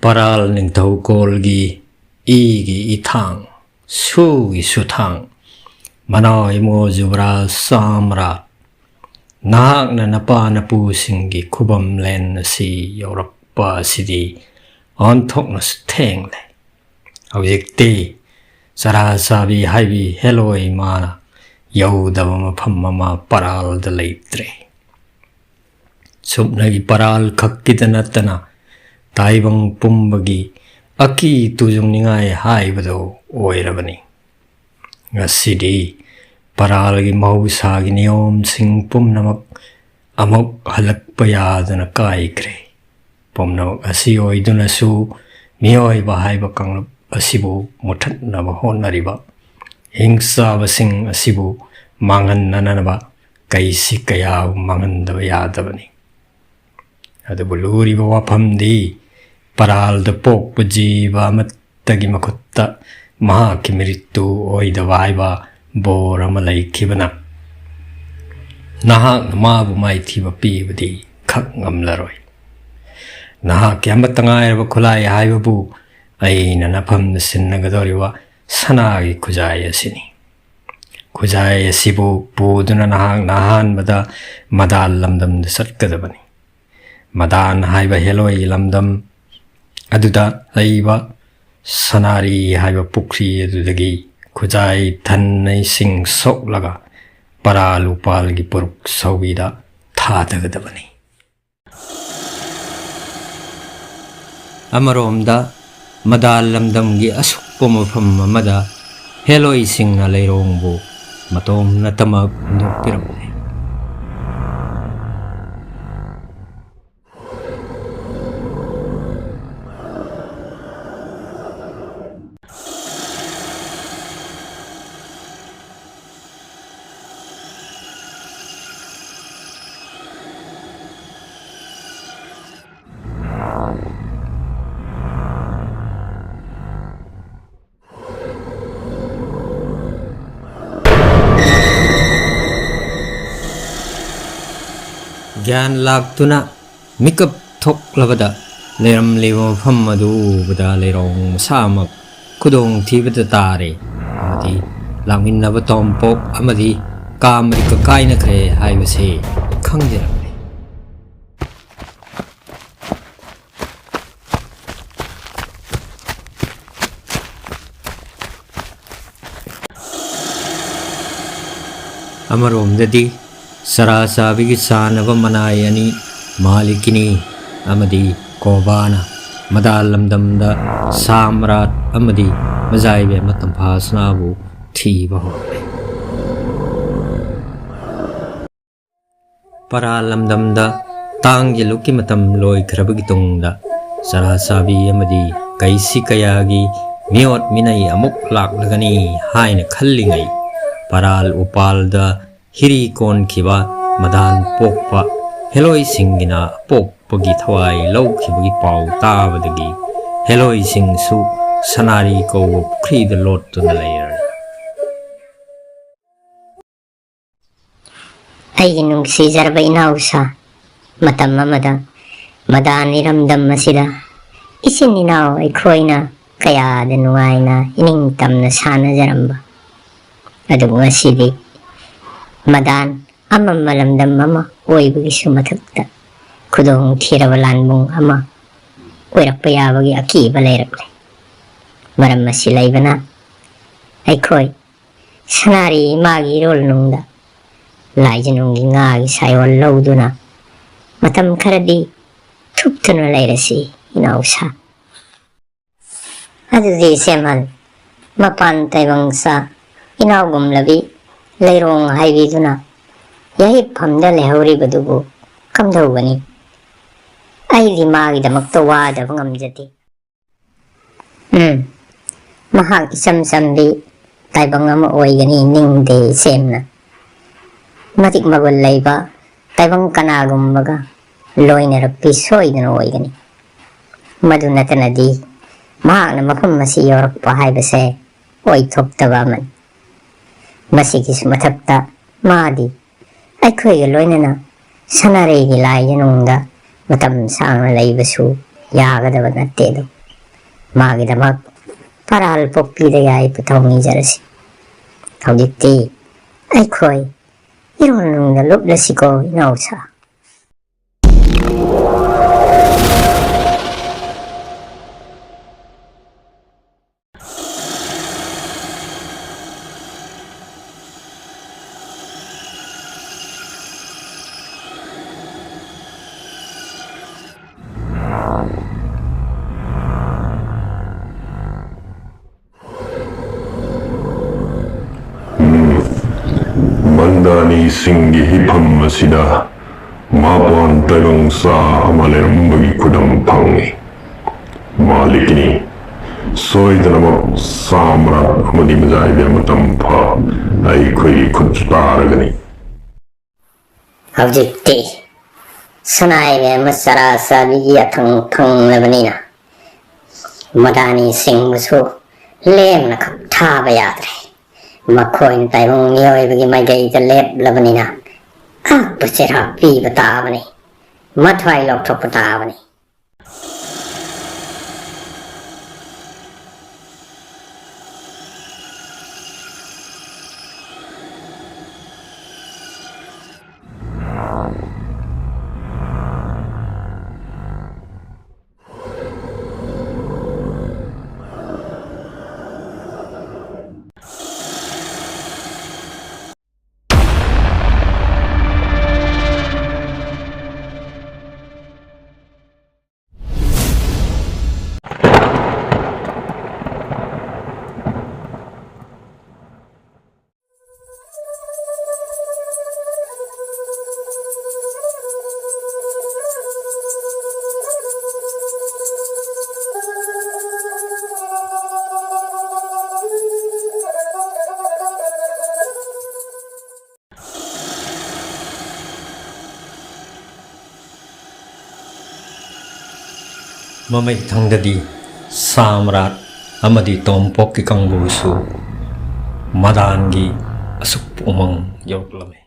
Paral ning thau kol gi gi ithang su gi suthang manoi mo jubra samra nahak na napa na pu singi khubam len na si yorappa sidi on thok na theng le hojik ti sara sabi haibi heloi mana yaudaba mafam mama paral da leitre subnagi paral khakkida natana taibang pumbagi aki tujung ningai haibado oirabani ngasidi paralagi mahusagi niyom sing pumnamak amok halakpa yadana kaikre pumnamak asi oiduna su miyoi bahaiba kanglap asibu muthatnaba honariba hingsaba sing asibu mangananaba kaisi kayaw mangandaba yadabani adubu luriba wafamdi paralda pokpa jiba amattagi makutta mahaki miritu oidaba haiba borama laikibana nahak mabu maithiba pibadi khak ngamlaroi nahak yamattangairaba khulai haibabu aina nafamna sinnagadoriwa sanagi khujai asini khujai asibu puduna nahak nahanbada madal lamdamda satkadabani madan haiba heloi lamdam aduda laiba sanari haiba pukri adudagi khujai thannai sing soklaga paralupalgi puruk sawida thadagadabani amaromda madal lamdamgi asukpa mafam amada heloi singna leirongbu matomna tamak nokpiramne Gyan lagtuna mikap thok labada leram lewa mafam adu bada leirong masamak kudong thibada tare amadi langminnaba tompok amadi kamri kakaina khre haibase khangjaramne amaromdadi Sarasabigi sanava manayani malikini amadi kobana madalamdamda samrat amadi mazaibe matampasnabu thiba hore paralamdamda tangyeluki matam loi khrabagi tungda sarasabi amadi kaisi kayagi miot minai amuk laklagani haina khallingai paral upalda hiri kon kiba madan pokpa heloi singina pokpagi thawai laukibagi pau tabadagi heloi singsu sanari ko khrid lot tuna layer ay nungsi zarba inausa matam amada madan iramdam masida isin inaw ay khoina kaya danuaina iningtam na sana zaramba adu ngasidi madan ama malamdam ama oibagi sumathakta khudong thirabalanbung ama oirakpa yabagi akiba leirakle maram masi laibana aikhoi sanari magi rol nungda laijanungi ngagi sayol lawduna matam kharadi thuptuna leirasi inausa adudi semal mapan taibangsa inaugum labi leirong haibiduna yahi phamda lehori badubu kamdawani aili magi damakta wadaba ngamjati mahak isam sambi taibang ama oigani ningde semna matik magul laiba taibang kanagumbaga loina rappi soidana oigani madunatanadi mahak na mafam masi yorokpa haibase oi thoptaba man masigi sumathakta maadi aikhoiga loinana sanaregi laijanungda matam sangna laibasu yagadaba nattedu ꯃꯥꯒꯤꯗꯃꯛ ꯄꯔꯥꯜ ꯄꯣꯛꯄꯤꯗ ꯌꯥꯏ ꯄꯨꯊꯧ ꯅꯤꯖꯔꯁꯤ ꯍꯧꯖꯤꯛꯇꯤ ꯑꯩꯈꯣꯏ ꯏꯔꯣꯟꯅꯨꯡꯗ ꯂꯨꯞꯂꯁꯤꯀꯣ ꯏꯅꯥꯎꯁꯥ ꯃꯟꯗꯥꯅꯤꯁꯤꯡꯒꯤ ꯍꯤꯐꯝ ꯑꯁꯤꯗ ꯃꯄꯥꯟ ꯇꯥꯏꯕꯪ ꯁꯥ ꯑꯃ ꯂꯩꯔꯝꯕꯒꯤ ꯈꯨꯗꯝ ꯐꯪꯏ ꯃꯥꯂꯤꯛꯅꯤ ꯁꯣꯏꯗꯅꯃꯛ ꯁꯥꯝꯔꯥꯠ ꯑꯃꯗꯤ ꯃꯖꯥꯏꯕꯤ ꯃꯇꯝ ꯐꯥ ꯑꯩꯈꯣꯏꯒꯤ ꯈꯨꯠ ꯇꯥꯔꯒꯅꯤ ꯍꯧꯖꯤꯛꯇꯤ ꯁꯅꯥꯏꯕꯤ ꯑꯃ ꯆꯔꯥ ꯆꯥꯕꯤꯒꯤ ꯑꯊꯪ ꯐꯪꯂꯕꯅꯤꯅ ꯃꯗꯥꯅꯤꯁꯤꯡꯕꯨꯁꯨ ꯂꯦꯝꯅ ꯈꯛ ꯊꯥꯕ ꯌꯥꯗ꯭ꯔꯦ ꯃꯈꯣꯏꯅ ꯇꯥꯏꯕꯪ ꯃꯤꯑꯣꯏꯕꯒꯤ ꯃꯥꯏꯀꯩꯗ ꯂꯦꯞꯂꯕꯅꯤꯅ ꯑꯛꯄ ꯆꯩꯔꯥꯛ ꯄꯤꯕ ꯇꯥꯕꯅꯤ ꯃꯊ꯭ꯋꯥꯏ ꯂꯧꯊꯣꯛꯄ ꯇꯥꯕꯅꯤ ꯃꯃꯩꯊꯪꯗꯗꯤ ꯁꯥꯝꯔꯥꯠ ꯑꯃꯗꯤ ꯇꯣꯝꯄꯣꯛꯀꯤ ꯀꯥꯡꯕꯨꯁꯨ ꯃꯗꯥꯟꯒꯤ ꯑꯁꯨꯛꯄ ꯎꯃꯪ ꯌꯧꯔꯛꯂꯝꯃꯤ